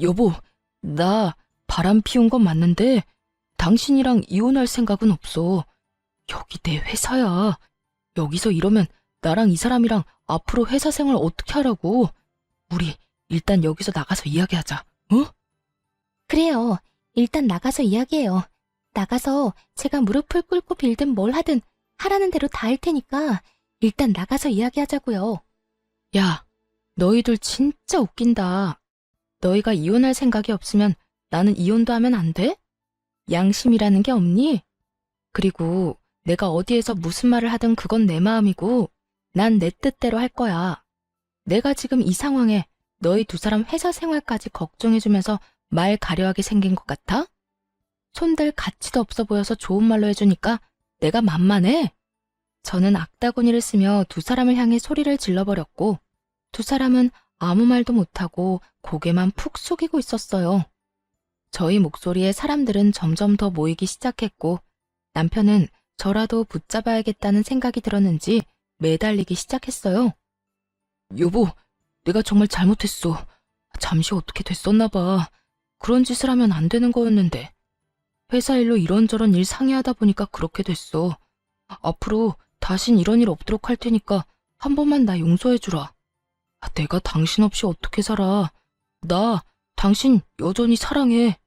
여보, 나 바람 피운 건 맞는데 당신이랑 이혼할 생각은 없어. 여기 내 회사야. 여기서 이러면 나랑 이 사람이랑 앞으로 회사 생활 어떻게 하라고. 우리 일단 여기서 나가서 이야기하자. 어? 그래요. 일단 나가서 이야기해요. 나가서 제가 무릎을 꿇고 빌든 뭘 하든 하라는 대로 다 할 테니까 일단 나가서 이야기하자고요. 야, 너희들 진짜 웃긴다. 너희가 이혼할 생각이 없으면 나는 이혼도 하면 안 돼? 양심이라는 게 없니? 그리고 내가 어디에서 무슨 말을 하든 그건 내 마음이고 난 내 뜻대로 할 거야. 내가 지금 이 상황에 너희 두 사람 회사 생활까지 걱정해주면서 말 가려하게 생긴 것 같아? 손댈 가치도 없어 보여서 좋은 말로 해주니까 내가 만만해? 저는 악다구니를 쓰며 두 사람을 향해 소리를 질러버렸고 두 사람은 아무 말도 못하고 고개만 푹 숙이고 있었어요. 저희 목소리에 사람들은 점점 더 모이기 시작했고 남편은 저라도 붙잡아야겠다는 생각이 들었는지 매달리기 시작했어요. 여보, 내가 정말 잘못했어. 잠시 어떻게 됐었나 봐. 그런 짓을 하면 안 되는 거였는데. 회사 일로 이런저런 일 상의하다 보니까 그렇게 됐어. 앞으로 다신 이런 일 없도록 할 테니까 한 번만 나 용서해주라. 내가 당신 없이 어떻게 살아. 나 당신 여전히 사랑해.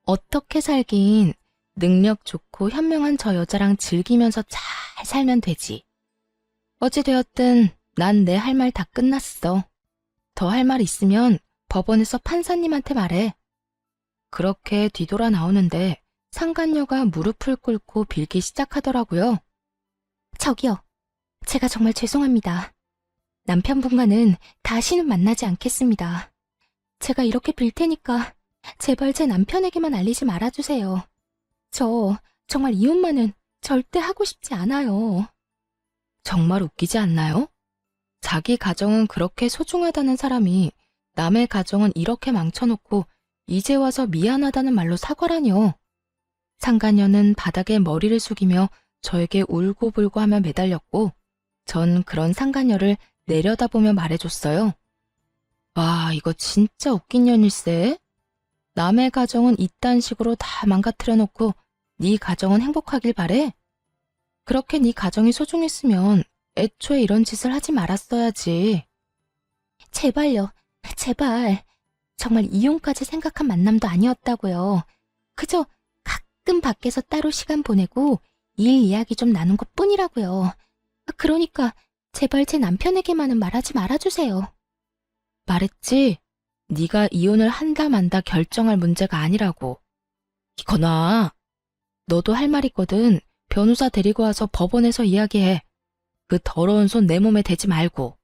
어떻게 살긴 능력 좋고 현명한 저 여자랑 즐기면서 잘 살면 되지. 어찌되었든 난 내 할 말 다 끝났어. 더 할 말 있으면 법원에서 판사님한테 말해. 그렇게 뒤돌아 나오는데 상간녀가 무릎을 꿇고 빌기 시작하더라고요. 저기요. 제가 정말 죄송합니다. 남편분과는 다시는 만나지 않겠습니다. 제가 이렇게 빌 테니까 제발 제 남편에게만 알리지 말아주세요. 저 정말 이혼만은 절대 하고 싶지 않아요. 정말 웃기지 않나요? 자기 가정은 그렇게 소중하다는 사람이 남의 가정은 이렇게 망쳐놓고 이제 와서 미안하다는 말로 사과라뇨. 상간녀는 바닥에 머리를 숙이며 저에게 울고불고 하며 매달렸고 전 그런 상간녀를 내려다보며 말해줬어요. 와, 이거 진짜 웃긴 년일세. 남의 가정은 이딴 식으로 다 망가뜨려 놓고 네 가정은 행복하길 바래? 그렇게 네 가정이 소중했으면 애초에 이런 짓을 하지 말았어야지. 제발요. 제발. 정말 이혼까지 생각한 만남도 아니었다고요. 그저 가끔 밖에서 따로 시간 보내고 일 이야기 좀 나눈 것뿐이라고요. 그러니까 제발 제 남편에게만은 말하지 말아주세요. 말했지? 네가 이혼을 한다 만다 결정할 문제가 아니라고. 이거나, 너도 할 말 있거든. 변호사 데리고 와서 법원에서 이야기해. 그 더러운 손 내 몸에 대지 말고.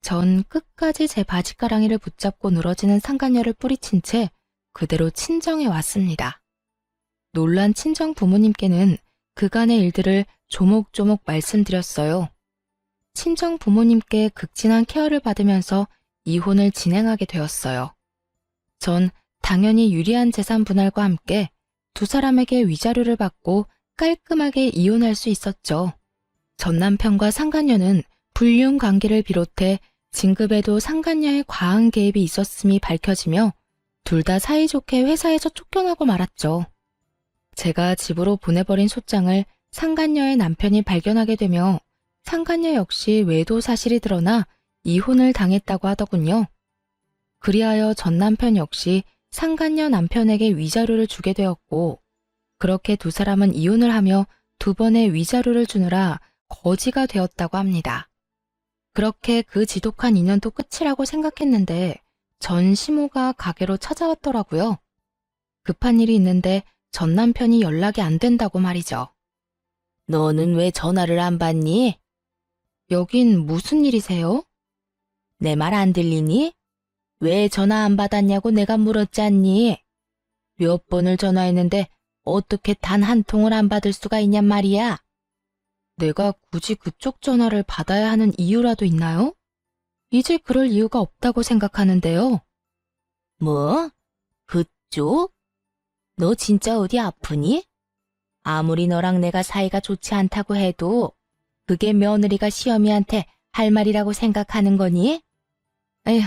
전 끝까지 제 바지가랑이를 붙잡고 늘어지는 상간녀를 뿌리친 채 그대로 친정에 왔습니다. 놀란 친정 부모님께는 그간의 일들을 조목조목 말씀드렸어요. 친정 부모님께 극진한 케어를 받으면서 이혼을 진행하게 되었어요. 전 당연히 유리한 재산 분할과 함께 두 사람에게 위자료를 받고 깔끔하게 이혼할 수 있었죠. 전 남편과 상간녀는 불륜 관계를 비롯해 진급에도 상간녀의 과한 개입이 있었음이 밝혀지며 둘 다 사이좋게 회사에서 쫓겨나고 말았죠. 제가 집으로 보내버린 소장을 상간녀의 남편이 발견하게 되며 상간녀 역시 외도 사실이 드러나 이혼을 당했다고 하더군요. 그리하여 전 남편 역시 상간녀 남편에게 위자료를 주게 되었고 그렇게 두 사람은 이혼을 하며 두 번의 위자료를 주느라 거지가 되었다고 합니다. 그렇게 그 지독한 인연도 끝이라고 생각했는데 전 시모가 가게로 찾아왔더라고요. 급한 일이 있는데 전 남편이 연락이 안 된다고 말이죠. 너는 왜 전화를 안 받니? 여긴 무슨 일이세요? 내 말 안 들리니? 왜 전화 안 받았냐고 내가 물었잖니? 몇 번을 전화했는데 어떻게 단 한 통을 안 받을 수가 있냔 말이야? 내가 굳이 그쪽 전화를 받아야 하는 이유라도 있나요? 이제 그럴 이유가 없다고 생각하는데요. 뭐? 그쪽? 너 진짜 어디 아프니? 아무리 너랑 내가 사이가 좋지 않다고 해도 그게 며느리가 시어미한테 할 말이라고 생각하는 거니? 에휴,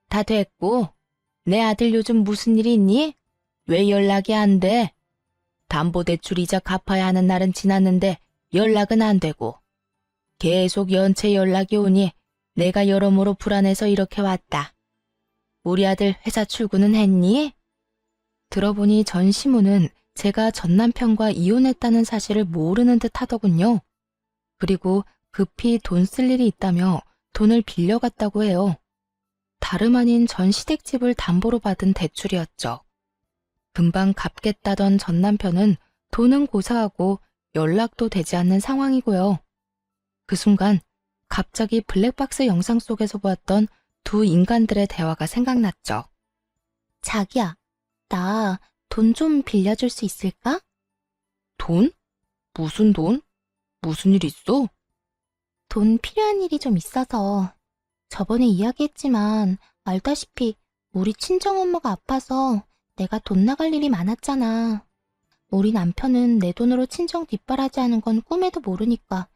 다 됐고. 내 아들 요즘 무슨 일 있니? 왜 연락이 안 돼? 담보대출 이자 갚아야 하는 날은 지났는데 연락은 안 되고. 계속 연체 연락이 오니 내가 여러모로 불안해서 이렇게 왔다. 우리 아들 회사 출근은 했니? 들어보니 전 시모는 제가 전 남편과 이혼했다는 사실을 모르는 듯 하더군요. 그리고 급히 돈 쓸 일이 있다며 돈을 빌려갔다고 해요. 다름 아닌 전 시댁집을 담보로 받은 대출이었죠. 금방 갚겠다던 전 남편은 돈은 고사하고 연락도 되지 않는 상황이고요. 그 순간 갑자기 블랙박스 영상 속에서 보았던 두 인간들의 대화가 생각났죠. 자기야, 나 돈 좀 빌려줄 수 있을까? 돈? 무슨 돈? 무슨 일 있어? 돈 필요한 일이 좀 있어서. 저번에 이야기했지만 알다시피 우리 친정엄마가 아파서 내가 돈 나갈 일이 많았잖아. 우리 남편은 내 돈으로 친정 뒷바라지하는 건 꿈에도 모르니까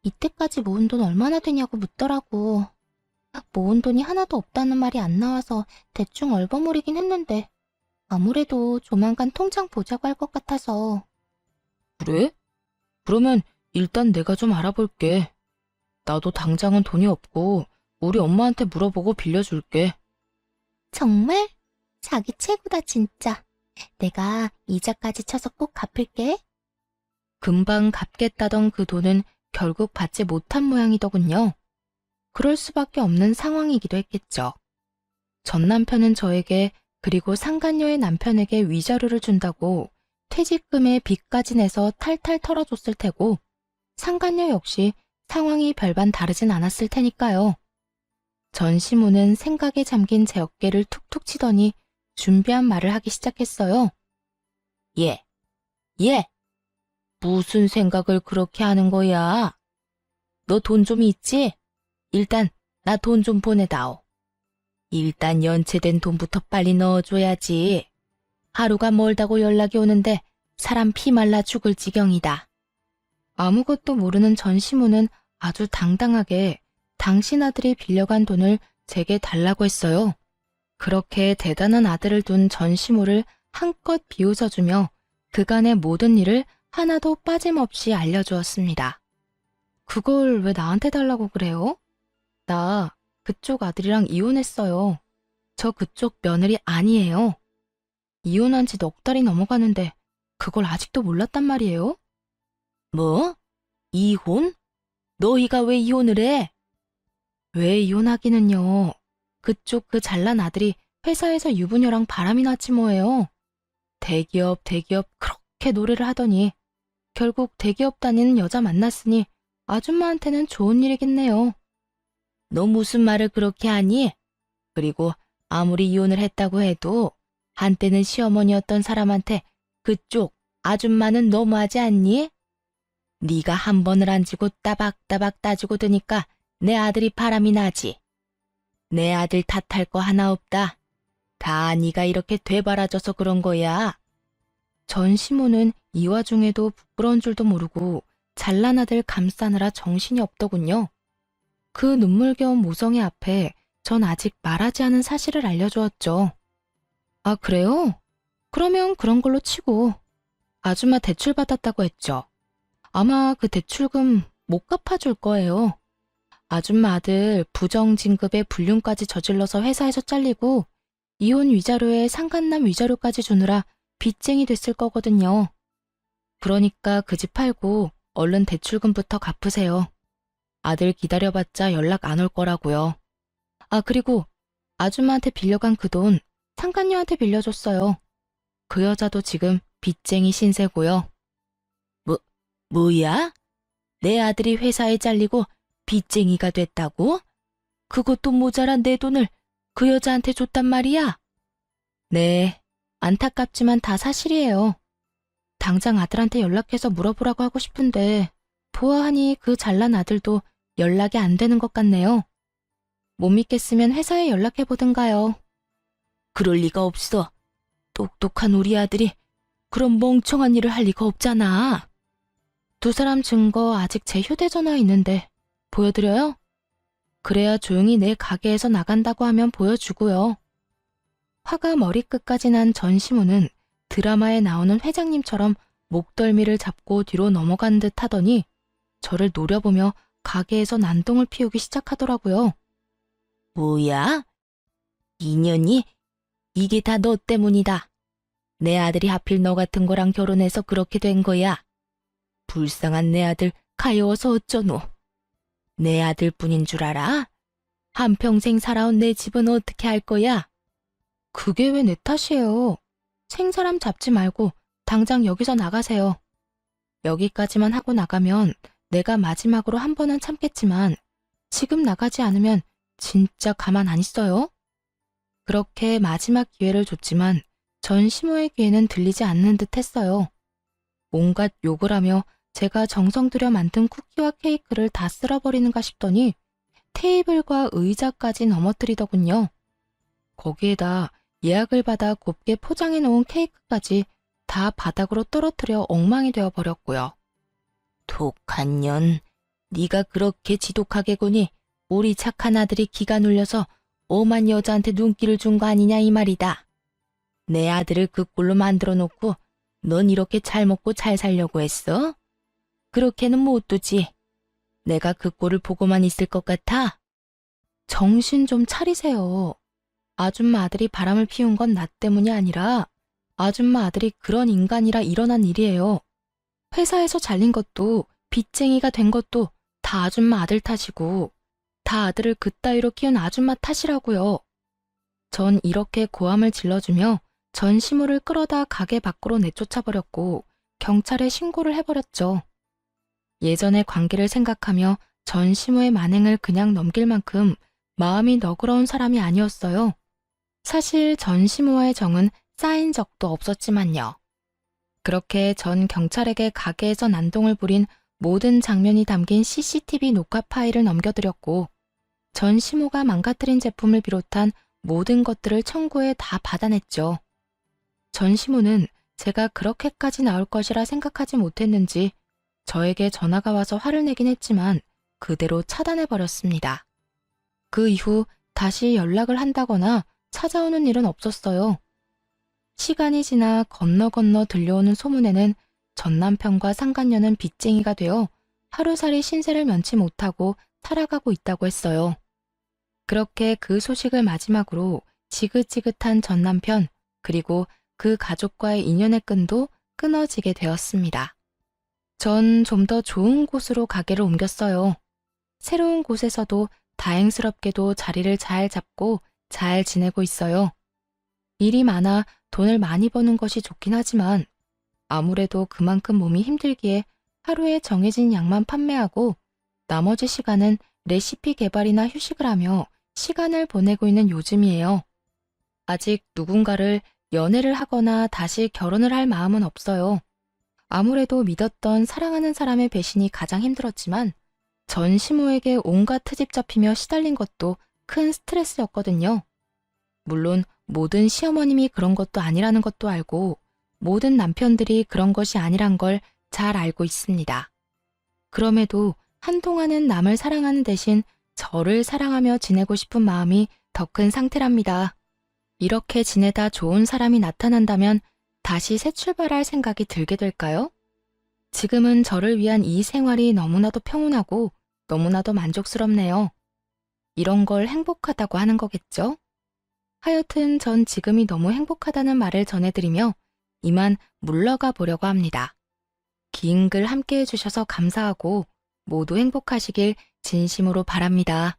이때까지 모은 돈 얼마나 되냐고 묻더라고. 모은 돈이 하나도 없다는 말이 안 나와서 대충 얼버무리긴 했는데 아무래도 조만간 통장 보자고 할 것 같아서. 그래? 그러면 일단 내가 좀 알아볼게. 나도 당장은 돈이 없고 우리 엄마한테 물어보고 빌려줄게. 정말? 자기 최고다 진짜. 내가 이자까지 쳐서 꼭 갚을게. 금방 갚겠다던 그 돈은 결국 받지 못한 모양이더군요. 그럴 수밖에 없는 상황이기도 했겠죠. 전 남편은 저에게 그리고 상간녀의 남편에게 위자료를 준다고 퇴직금에 빚까지 내서 탈탈 털어줬을 테고 상간녀 역시 상황이 별반 다르진 않았을 테니까요. 전 시모는 생각에 잠긴 제 어깨를 툭툭 치더니 준비한 말을 하기 시작했어요. 예, 무슨 생각을 그렇게 하는 거야? 너 돈 좀 있지? 일단 나 돈 좀 보내다오. 일단 연체된 돈부터 빨리 넣어줘야지. 하루가 멀다고 연락이 오는데 사람 피 말라 죽을 지경이다. 아무것도 모르는 전 시모는 아주 당당하게 당신 아들이 빌려간 돈을 제게 달라고 했어요. 그렇게 대단한 아들을 둔 전 시모를 한껏 비웃어주며 그간의 모든 일을 하나도 빠짐없이 알려주었습니다. 그걸 왜 나한테 달라고 그래요? 나 그쪽 아들이랑 이혼했어요. 저 그쪽 며느리 아니에요. 이혼한 지 넉 달이 넘어가는데 그걸 아직도 몰랐단 말이에요? 뭐? 이혼? 너희가 왜 이혼을 해? 왜 이혼하기는요. 그쪽 그 잘난 아들이 회사에서 유부녀랑 바람이 났지 뭐예요. 대기업 그렇게 노래를 하더니 결국 대기업 다니는 여자 만났으니 아줌마한테는 좋은 일이겠네요. 너 무슨 말을 그렇게 하니? 그리고 아무리 이혼을 했다고 해도 한때는 시어머니였던 사람한테 그쪽 아줌마는 너무하지 않니? 네가 한 번을 안 지고 따박따박 따지고 드니까 내 아들이 바람이 나지. 내 아들 탓할 거 하나 없다. 다 네가 이렇게 되바라져서 그런 거야. 전 시모는 이 와중에도 부끄러운 줄도 모르고 잘난 아들 감싸느라 정신이 없더군요. 그 눈물겨운 모성애 앞에 전 아직 말하지 않은 사실을 알려주었죠. 아, 그래요? 그러면 그런 걸로 치고 아줌마 대출 받았다고 했죠. 아마 그 대출금 못 갚아줄 거예요. 아줌마 아들 부정진급에 불륜까지 저질러서 회사에서 잘리고 이혼 위자료에 상간남 위자료까지 주느라 빚쟁이 됐을 거거든요. 그러니까 그 집 팔고 얼른 대출금부터 갚으세요. 아들 기다려봤자 연락 안 올 거라고요. 아, 그리고 아줌마한테 빌려간 그 돈 상간녀한테 빌려줬어요. 그 여자도 지금 빚쟁이 신세고요. 뭐야? 내 아들이 회사에 잘리고 빚쟁이가 됐다고? 그것도 모자란 내 돈을 그 여자한테 줬단 말이야? 네, 안타깝지만 다 사실이에요. 당장 아들한테 연락해서 물어보라고 하고 싶은데 보아하니 그 잘난 아들도 연락이 안 되는 것 같네요. 못 믿겠으면 회사에 연락해보든가요. 그럴 리가 없어. 똑똑한 우리 아들이 그런 멍청한 일을 할 리가 없잖아. 두 사람 증거 아직 제 휴대전화에 있는데 보여드려요? 그래야 조용히 내 가게에서 나간다고 하면 보여주고요. 화가 머리끝까지 난 전시무는 드라마에 나오는 회장님처럼 목덜미를 잡고 뒤로 넘어간 듯 하더니 저를 노려보며 가게에서 난동을 피우기 시작하더라고요. 뭐야? 인연이? 이게 다 너 때문이다. 내 아들이 하필 너 같은 거랑 결혼해서 그렇게 된 거야. 불쌍한 내 아들 가여워서 어쩌노. 내 아들뿐인 줄 알아? 한평생 살아온 내 집은 어떻게 할 거야? 그게 왜 내 탓이에요. 생사람 잡지 말고 당장 여기서 나가세요. 여기까지만 하고 나가면 내가 마지막으로 한 번은 참겠지만 지금 나가지 않으면 진짜 가만 안 있어요. 그렇게 마지막 기회를 줬지만 전 시모의 귀에는 들리지 않는 듯 했어요. 온갖 욕을 하며 제가 정성 들여 만든 쿠키와 케이크를 다 쓸어버리는가 싶더니 테이블과 의자까지 넘어뜨리더군요. 거기에다 예약을 받아 곱게 포장해 놓은 케이크까지 다 바닥으로 떨어뜨려 엉망이 되어버렸고요. 독한 년, 네가 그렇게 지독하게 구니 우리 착한 아들이 기가 눌려서 오만 여자한테 눈길을 준 거 아니냐 이 말이다. 내 아들을 그 꼴로 만들어 놓고 넌 이렇게 잘 먹고 잘 살려고 했어? 그렇게는 못 두지. 내가 그 꼴을 보고만 있을 것 같아? 정신 좀 차리세요. 아줌마 아들이 바람을 피운 건 나 때문이 아니라 아줌마 아들이 그런 인간이라 일어난 일이에요. 회사에서 잘린 것도 빚쟁이가 된 것도 다 아줌마 아들 탓이고 다 아들을 그따위로 키운 아줌마 탓이라고요. 전 이렇게 고함을 질러주며 전 시모를 끌어다 가게 밖으로 내쫓아버렸고 경찰에 신고를 해버렸죠. 예전의 관계를 생각하며 전 시모의 만행을 그냥 넘길 만큼 마음이 너그러운 사람이 아니었어요. 사실 전 시모와의 정은 쌓인 적도 없었지만요. 그렇게 전 경찰에게 가게에서 난동을 부린 모든 장면이 담긴 CCTV 녹화 파일을 넘겨드렸고 전 시모가 망가뜨린 제품을 비롯한 모든 것들을 청구해 다 받아냈죠. 전 시모는 제가 그렇게까지 나올 것이라 생각하지 못했는지 저에게 전화가 와서 화를 내긴 했지만 그대로 차단해버렸습니다. 그 이후 다시 연락을 한다거나 찾아오는 일은 없었어요. 시간이 지나 건너 들려오는 소문에는 전 남편과 상간녀는 빚쟁이가 되어 하루살이 신세를 면치 못하고 살아가고 있다고 했어요. 그렇게 그 소식을 마지막으로 지긋지긋한 전 남편 그리고 그 가족과의 인연의 끈도 끊어지게 되었습니다. 전 좀 더 좋은 곳으로 가게를 옮겼어요. 새로운 곳에서도 다행스럽게도 자리를 잘 잡고 잘 지내고 있어요. 일이 많아 돈을 많이 버는 것이 좋긴 하지만 아무래도 그만큼 몸이 힘들기에 하루에 정해진 양만 판매하고 나머지 시간은 레시피 개발이나 휴식을 하며 시간을 보내고 있는 요즘이에요. 아직 누군가를 연애를 하거나 다시 결혼을 할 마음은 없어요. 아무래도 믿었던 사랑하는 사람의 배신이 가장 힘들었지만 전 시모에게 온갖 트집 잡히며 시달린 것도 큰 스트레스였거든요. 물론 모든 시어머님이 그런 것도 아니라는 것도 알고 모든 남편들이 그런 것이 아니란 걸 잘 알고 있습니다. 그럼에도 한동안은 남을 사랑하는 대신 저를 사랑하며 지내고 싶은 마음이 더 큰 상태랍니다. 이렇게 지내다 좋은 사람이 나타난다면 다시 새 출발할 생각이 들게 될까요? 지금은 저를 위한 이 생활이 너무나도 평온하고 너무나도 만족스럽네요. 이런 걸 행복하다고 하는 거겠죠? 하여튼 전 지금이 너무 행복하다는 말을 전해드리며 이만 물러가 보려고 합니다. 긴 글 함께 해주셔서 감사하고 모두 행복하시길 진심으로 바랍니다.